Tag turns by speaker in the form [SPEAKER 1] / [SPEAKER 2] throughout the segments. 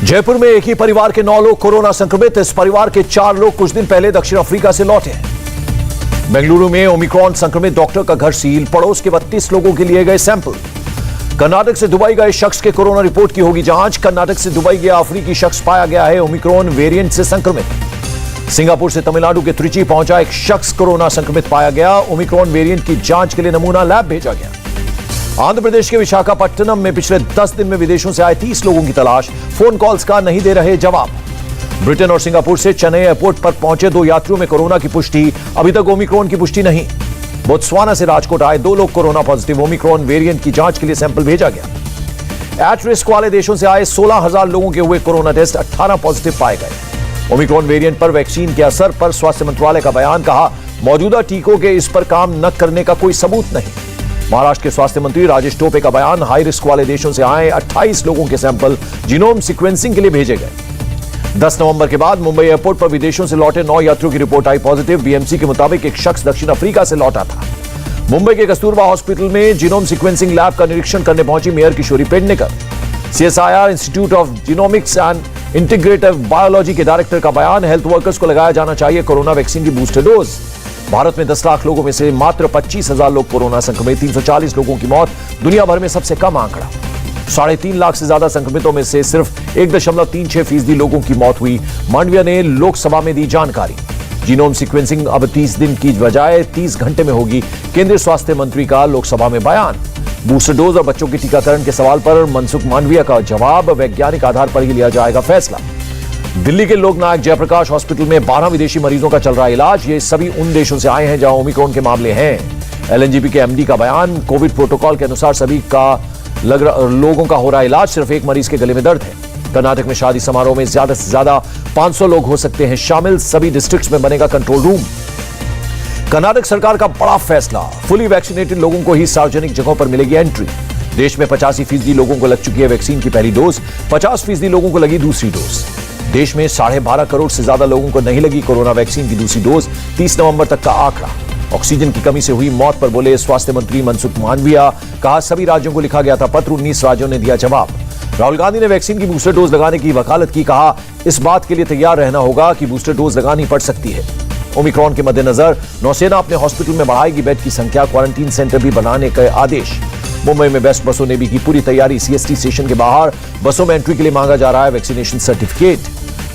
[SPEAKER 1] जयपुर में एक ही परिवार के 9 लोग कोरोना संक्रमित। इस परिवार के 4 लोग कुछ दिन पहले दक्षिण अफ्रीका से लौटे हैं। बेंगलुरु में ओमिक्रॉन संक्रमित डॉक्टर का घर सील, पड़ोस के 32 लोगों के लिए गए सैंपल। कर्नाटक से दुबई गए शख्स के कोरोना रिपोर्ट की होगी जांच। कर्नाटक से दुबई गया अफ्रीकी शख्स पाया गया है ओमिक्रॉन वेरिएंट से संक्रमित। सिंगापुर से तमिलनाडु के त्रिची पहुंचा एक शख्स कोरोना संक्रमित पाया गया। ओमिक्रॉन वेरिएंट की जांच के लिए नमूना लैब भेजा गया। आंध्र प्रदेश के विशाखापट्टनम में पिछले 10 दिन में विदेशों से आए 30 लोगों की तलाश, फोन कॉल्स का नहीं दे रहे जवाब। ब्रिटेन और सिंगापुर से चेन्नई एयरपोर्ट पर पहुंचे 2 यात्रियों में कोरोना की पुष्टि, अभी तक ओमिक्रॉन की पुष्टि नहीं। बोत्सवाना से राजकोट आए 2 लोग कोरोना पॉजिटिव, ओमिक्रॉन वेरिएंट की जांच के लिए सैंपल भेजा गया। एट रिस्क वाले देशों से आए 16,000 लोगों के हुए कोरोना टेस्ट, 18 पॉजिटिव पाए गए। ओमिक्रॉन वेरिएंट पर वैक्सीन के असर पर स्वास्थ्य मंत्रालय का बयान, कहा मौजूदा टीकों के इस पर काम न करने का कोई सबूत नहीं। महाराष्ट्र के स्वास्थ्य मंत्री राजेश टोपे का बयान, हाई रिस्क वाले देशों से आए 28 लोगों के सैंपल जीनोम सीक्वेंसिंग के लिए भेजे गए। 10 नवंबर के बाद मुंबई एयरपोर्ट पर विदेशों से लौटे 9 यात्रियों की रिपोर्ट आई पॉजिटिव। बीएमसी के मुताबिक एक शख्स दक्षिण अफ्रीका से लौटा था। मुंबई के कस्तूरबा हॉस्पिटल में जीनोम सीक्वेंसिंग लैब का निरीक्षण करने पहुंची mayor Kishori Pednekar. CSIR institute of genomics and integrative biology के डायरेक्टर का बयान, हेल्थ वर्कर्स को लगाया जाना चाहिए कोरोना वैक्सीन की बूस्टर डोज। भारत में 10 लाख लोगों में से मात्र 25,000 लोग कोरोना संक्रमित, 340 लोगों की मौत, दुनिया भर में सबसे कम आंकड़ा। 3.5 लाख से ज्यादा संक्रमितों में से सिर्फ 1.36% लोगों की मौत हुई। मांडविया ने लोकसभा में दी जानकारी। जीनोम सीक्वेंसिंग अब 30 दिन की बजाय 30 घंटे में होगी, केंद्रीय स्वास्थ्य मंत्री का लोकसभा में बयान। बूस्टर डोज और बच्चों के टीकाकरण के सवाल पर मनसुख मांडविया का जवाब, वैज्ञानिक आधार पर ही लिया जाएगा फैसला। दिल्ली के लोकनायक जयप्रकाश हॉस्पिटल में 12 विदेशी मरीजों का चल रहा इलाज। ये सभी उन देशों से आए हैं जहां ओमिक्रॉन के मामले हैं। एलएनजीबी के एमडी का बयान, कोविड प्रोटोकॉल के अनुसार सभी लोगों का हो रहा इलाज, सिर्फ एक मरीज के गले में दर्द है। कर्नाटक में शादी समारोह में ज्यादा से ज्यादा 500 लोग हो सकते हैं शामिल, सभी डिस्ट्रिक्ट्स में बनेगा कंट्रोल रूम। कर्नाटक सरकार का बड़ा फैसला, फुली वैक्सीनेटेड लोगों को ही सार्वजनिक जगहों पर मिलेगी एंट्री। देश में 85% लोगों को लग चुकी है वैक्सीन की पहली डोज, 50% लोगों को लगी दूसरी डोज। देश में 12.5 करोड़ से ज्यादा लोगों को नहीं लगी कोरोना वैक्सीन की दूसरी डोज, 30 नवंबर तक का आंकड़ा। ऑक्सीजन की कमी से हुई मौत पर बोले स्वास्थ्य मंत्री मनसुख मांडविया, कहा सभी राज्यों को लिखा गया था पत्र, 19 राज्यों ने दिया जवाब। राहुल गांधी ने वैक्सीन की बूस्टर डोज लगाने की वकालत की, कहा इस बात के लिए तैयार रहना होगा कि बूस्टर डोज लगानी पड़ सकती है। ओमिक्रॉन के मद्देनजर नौसेना अपने हॉस्पिटल में बढ़ाएगी बेड की संख्या, क्वारंटीन सेंटर भी बनाने के आदेश। मुंबई में बेस्ट बसों ने भी की पूरी तैयारी, सीएसटी स्टेशन के बाहर बसों में एंट्री के लिए मांगा जा रहा है वैक्सीनेशन सर्टिफिकेट।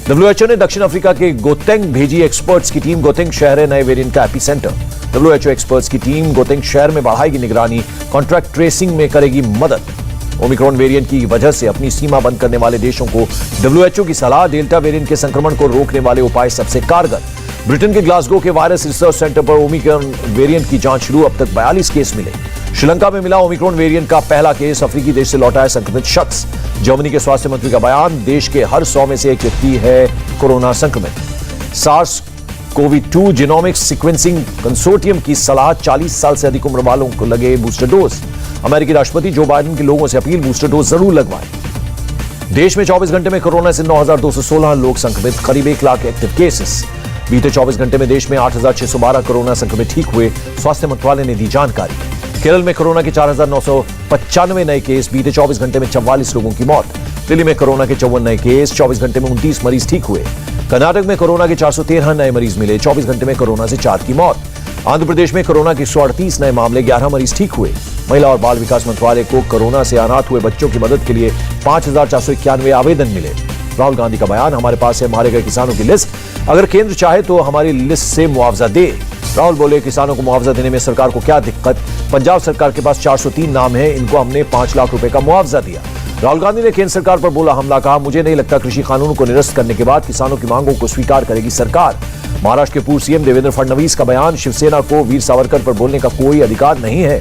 [SPEAKER 1] डब्ल्यूएचओ ने दक्षिण अफ्रीका के गोतेंग भेजी एक्सपर्ट्स की टीम, गोतेंग शहर है नए वेरिएंट का एपिसेंटर। डब्ल्यूएचओ एक्सपर्ट्स की टीम गोतेंग शहर में बढ़ाएगी निगरानी, कॉन्ट्रैक्ट ट्रेसिंग में करेगी मदद। ओमिक्रॉन वेरिएंट की वजह से अपनी सीमा बंद करने वाले देशों को डब्ल्यूएचओ की सलाह, डेल्टा वेरिएंट के संक्रमण को रोकने वाले उपाय सबसे कारगर। ब्रिटेन के ग्लासगो के वायरस रिसर्च सेंटर पर ओमिक्रॉन वेरिएंट की जांच शुरू, अब तक 42 केस मिले। श्रीलंका में मिला ओमिक्रॉन वेरिएंट का पहला केस, अफ्रीकी देश से लौटा है संक्रमित शख्स। जर्मनी के स्वास्थ्य मंत्री का बयान, देश के हर 100 में से एक व्यक्ति है कोरोना संक्रमित। सार्स कोवी-2 जीनोमिक्स सीक्वेंसिंग कंसोर्टियम की सलाह, 40 साल से अधिक उम्र वालों को लगे बूस्टर डोज। अमेरिकी राष्ट्रपति जो बाइडेन के लोगों से अपील, बूस्टर डोज जरूर लगवाएं। देश में 24 घंटे में कोरोना से 9,216 लोग संक्रमित, करीब 1 लाख एक्टिव केसेस। बीते 24 घंटे में देश में 8,612 कोरोना संक्रमित ठीक हुए, स्वास्थ्य मंत्रालय ने दी जानकारी। केरल में कोरोना के 4,995 नए केस, बीते 24 घंटे में 44 लोगों की मौत। दिल्ली में कोरोना के 54 नए केस, 24 घंटे में 29 मरीज ठीक हुए। कर्नाटक में कोरोना के 413 नए मरीज मिले, 24 घंटे में कोरोना से 4 की मौत। आंध्र प्रदेश में कोरोना के 138 नए मामले, 11 मरीज ठीक हुए। महिला और बाल विकास मंत्रालय को कोरोना से अनाथ हुए बच्चों की मदद के लिए 5,491 आवेदन मिले। राहुल गांधी का बयान, हमारे पास है मारे गए किसानों की लिस्ट, अगर केंद्र चाहे तो हमारी लिस्ट से मुआवजा दे। राहुल बोले किसानों को मुआवजा देने में सरकार को क्या दिक्कत, पंजाब सरकार के पास 403 नाम है, इनको हमने 5 लाख रुपए का मुआवजा दिया। राहुल गांधी ने केंद्र सरकार पर बोला हमला, कहा मुझे नहीं लगता कृषि कानून को निरस्त करने के बाद किसानों की मांगों को स्वीकार करेगी सरकार। महाराष्ट्र के पूर्व सीएम देवेंद्र फडणवीस का बयान, शिवसेना को वीर सावरकर पर बोलने का कोई अधिकार नहीं है।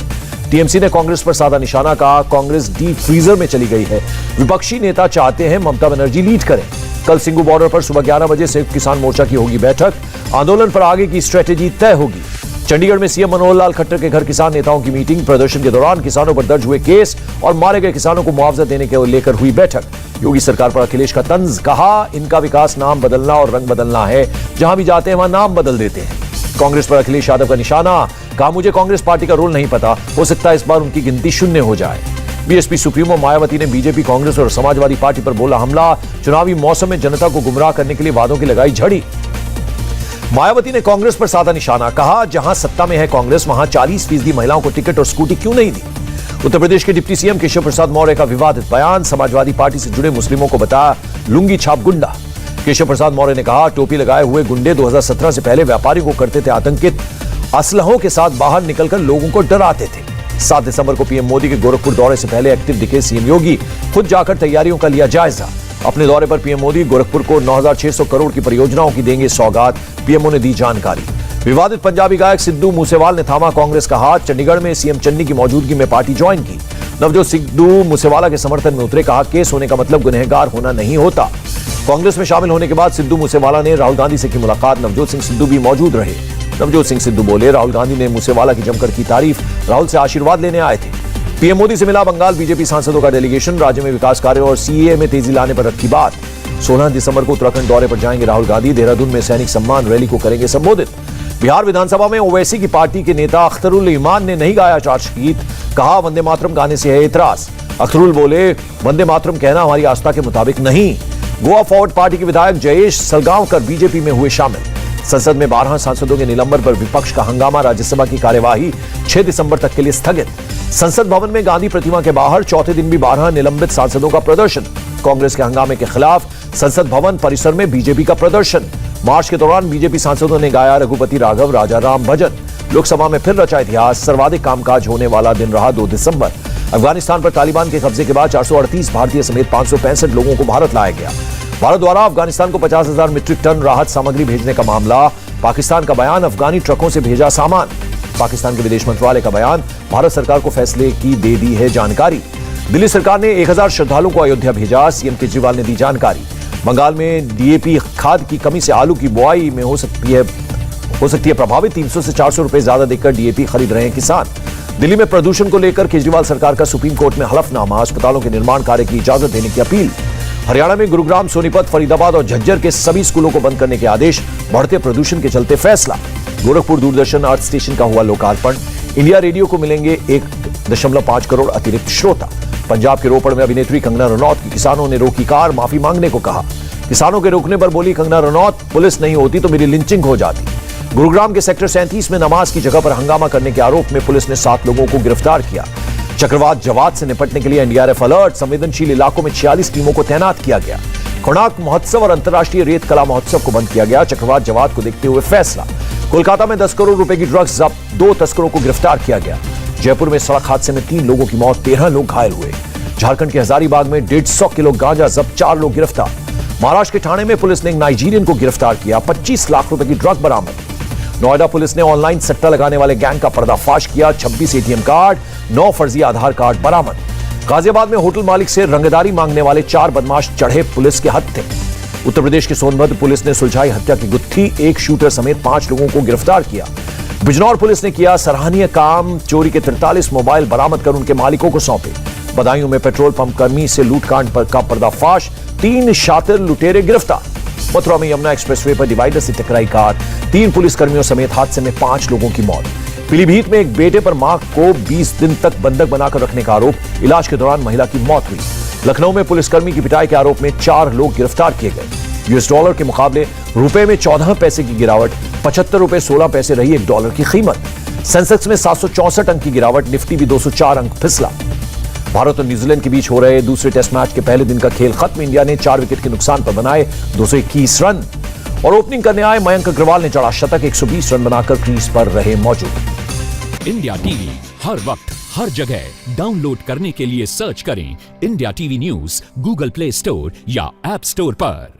[SPEAKER 1] टीएमसी ने कांग्रेस पर साधा निशाना, कहा कांग्रेस डीप फ्रीजर में चली गई है। विपक्षी नेता चाहते हैं ममता बनर्जी लीड करें। कल सिंगू बॉर्डर पर सुबह 11 बजे संयुक्त किसान मोर्चा की होगी बैठक, आंदोलन पर आगे की स्ट्रेटेजी तय होगी। चंडीगढ़ में सीएम मनोहर लाल खट्टर के घर किसान नेताओं की मीटिंग, प्रदर्शन के दौरान किसानों पर दर्ज हुए केस और मारे गए किसानों को मुआवजा देने के लेकर हुई बैठक। योगी सरकार पर अखिलेश का तंज, कहा इनका विकास नाम बदलना और रंग बदलना है, जहां भी जाते हैं वहां नाम बदल देते हैं। कांग्रेस पर अखिलेश यादव का निशाना, कहा मुझे कांग्रेस पार्टी का रोल नहीं पता, हो सकता है इस बार उनकी गिनती 0 हो जाए। बीएसपी सुप्रीमो मायावती ने बीजेपी, कांग्रेस और समाजवादी पार्टी पर बोला हमला। चुनावी मौसम में जनता को गुमराह करने के लिए वादों की लगाई झड़ी। मायावती ने कांग्रेस पर साधा निशाना, कहा जहां सत्ता में है कांग्रेस वहां 40% महिलाओं को टिकट और स्कूटी क्यों नहीं दी। उत्तर प्रदेश के डिप्टी सीएम केशव प्रसाद मौर्य का विवादित बयान, समाजवादी पार्टी से जुड़े मुस्लिमों को बताया लुंगी छाप गुंडा। केशव प्रसाद मौर्य ने कहा टोपी लगाए हुए गुंडे 2017 से पहले व्यापारी को करते थे आतंकित, असलहों के साथ बाहर निकलकर लोगों को डराते थे। 7 दिसंबर को पीएम मोदी के गोरखपुर दौरे से पहले एक्टिव दिखे सीएम योगी, खुद जाकर तैयारियों का लिया जायजा। अपने दौरे पर पीएम मोदी गोरखपुर को 9,600 करोड़ की परियोजनाओं की देंगे सौगात, पीएमओ ने दी जानकारी। विवादित पंजाबी गायक सिद्धू मूसेवाल ने थामा कांग्रेस का हाथ, चंडीगढ़ में सीएम चन्नी की मौजूदगी में पार्टी ज्वाइन की। नवजोत सिद्धू मूसेवाला के समर्थन में उतरे, कहा केस होने का मतलब गुनहगार होना नहीं होता। कांग्रेस में शामिल होने के बाद सिद्धू मूसेवाला ने राहुल गांधी से की मुलाकात, नवजोत सिंह सिद्धू भी मौजूद रहे। नवजोत सिंह सिद्धू बोले राहुल गांधी ने मूसेवाला की जमकर की तारीफ, राहुल से आशीर्वाद लेने आए थे। पीएम मोदी से मिला बंगाल बीजेपी सांसदों का डेलीगेशन, राज्य में विकास कार्यों और सीएए में तेजी लाने पर रखी बात। 16 दिसंबर को उत्तराखंड दौरे पर जाएंगे राहुल गांधी, देहरादून में सैनिक सम्मान रैली को करेंगे संबोधित। बिहार विधानसभा में ओवैसी की पार्टी के नेता अख्तरुल ईमान ने नहीं गाया चार्जशीट, कहा वंदे मातरम गाने से है एतराज। अख्तरुल बोले वंदे मातरम कहना हमारी आस्था के मुताबिक नहीं। गोवा फॉरवर्ड पार्टी के विधायक जयेश सलगांवकर बीजेपी में हुए शामिल। संसद में 12 सांसदों के निलंबन पर विपक्ष का हंगामा, राज्यसभा की कार्यवाही 6 दिसंबर तक के लिए स्थगित। संसद भवन में गांधी प्रतिमा के बाहर चौथे दिन भी 12 निलंबित सांसदों का प्रदर्शन। कांग्रेस के हंगामे के खिलाफ संसद भवन परिसर में बीजेपी का प्रदर्शन। मार्च के दौरान बीजेपी सांसदों ने गाया रघुपति राघव राजा राम भजन। लोकसभा में फिर रचा इतिहास, सर्वाधिक कामकाज होने वाला दिन रहा 2 दिसंबर। अफगानिस्तान पर तालिबान के कब्जे के बाद 438 भारतीय समेत 565 लोगों को भारत लाया गया। भारत द्वारा अफगानिस्तान को 50,000 मीट्रिक टन राहत सामग्री भेजने का मामला, पाकिस्तान का बयान अफगानी ट्रकों से भेजा सामान। पाकिस्तान के विदेश मंत्रालय का बयान, भारत सरकार को फैसले की दे दी है जानकारी। दिल्ली सरकार ने 1000 श्रद्धालुओं को अयोध्या भेजा, सीएम केजरीवाल ने दी जानकारी। बंगाल में डीएपी खाद की कमी से आलू की बुआई में हो सकती है प्रभावित, 300 से 400 रुपए ज्यादा देकर डीएपी खरीद रहे हैं किसान। दिल्ली में प्रदूषण को लेकर केजरीवाल सरकार का सुप्रीम कोर्ट में हलफनामा, अस्पतालों के निर्माण कार्य की इजाजत देने की अपील। हरियाणा में गुरुग्राम, सोनीपत, फरीदाबाद और झज्जर के सभी स्कूलों को बंद करने के आदेश, बढ़ते प्रदूषण के चलते फैसला। गोरखपुर दूरदर्शन अर्थ स्टेशन का हुआ लोकार्पण। इंडिया रेडियो को मिलेंगे 1.5 करोड़ अतिरिक्त श्रोता। पंजाब के रोपड़ में अभिनेत्री कंगना रनौत की किसानों ने रोकी कार, माफी मांगने को कहा। किसानों के रोकने पर बोली कंगना रनौत, पुलिस नहीं होती तो मेरी लिंचिंग हो जाती। गुरुग्राम के सेक्टर 37 में नमाज की जगह पर हंगामा करने के आरोप में पुलिस ने 7 लोगों को गिरफ्तार किया। चक्रवात जवाद से निपटने के लिए एनडीआरएफ अलर्ट, संवेदनशील इलाकों में 46 टीमों को तैनात किया गया। कोणार्क महोत्सव और अंतर्राष्ट्रीय रेत कला महोत्सव को बंद किया गया, चक्रवात जवाद को देखते हुए फैसला। कोलकाता में 10 करोड़ रुपए की ड्रग्स जब्त, 2 तस्करों को गिरफ्तार किया गया। जयपुर में सड़क हादसे में 3 लोगों की मौत, 13 लोग घायल हुए। झारखंड के हजारीबाग में 150 किलो गांजा जब्त, 4 लोग गिरफ्तार। महाराष्ट्र के ठाणे में पुलिस ने एक नाइजीरियन को गिरफ्तार किया, 25 लाख रुपए की ड्रग बरामद। नोएडा पुलिस ने ऑनलाइन सट्टा लगाने वाले गैंग का पर्दाफाश किया, 26 एटीएम कार्ड, 9 फर्जी आधार कार्ड बरामद। गाजियाबाद में होटल मालिक से रंगदारी मांगने वाले 4 बदमाश चढ़े पुलिस के हत्थे। उत्तर प्रदेश के सोनभद्र पुलिस ने सुलझाई हत्या की गुत्थी, 1 शूटर समेत 5 लोगों को गिरफ्तार किया। बिजनौर पुलिस ने किया सराहनीय काम, चोरी के 43 मोबाइल बरामद कर उनके मालिकों को सौंपे। बदायूं में पेट्रोल पंप कर्मी से लूटकांड पर का पर्दाफाश, 3 शातिर लुटेरे गिरफ्तार। मथुरा में यमुना एक्सप्रेसवे पर डिवाइडर से टकराई कार, 3 पुलिसकर्मियों समेत हादसे में 5 लोगों की मौत। पीलीभीत में एक बेटे पर मां को 20 दिन तक बंधक बनाकर रखने का आरोप, इलाज के दौरान महिला की मौत हुई। लखनऊ में पुलिसकर्मी की पिटाई के आरोप में 4 लोग गिरफ्तार किए गए। यूएस डॉलर के मुकाबले रुपए में 14 पैसे की गिरावट, 75 रुपए 16 पैसे रही एक डॉलर की कीमत। सेंसेक्स में 764 अंक की गिरावट, निफ्टी भी 204 अंक फिसला। भारत और न्यूजीलैंड के बीच हो रहे दूसरे टेस्ट मैच के पहले दिन का खेल खत्म, इंडिया ने 4 विकेट के नुकसान पर बनाए 221 रन और ओपनिंग करने आए मयंक अग्रवाल ने जड़ा शतक, 120 रन बनाकर क्रीज पर रहे मौजूद।
[SPEAKER 2] इंडिया टीवी हर वक्त हर जगह डाउनलोड करने के लिए सर्च करें India TV news Google play store या ऐप स्टोर पर।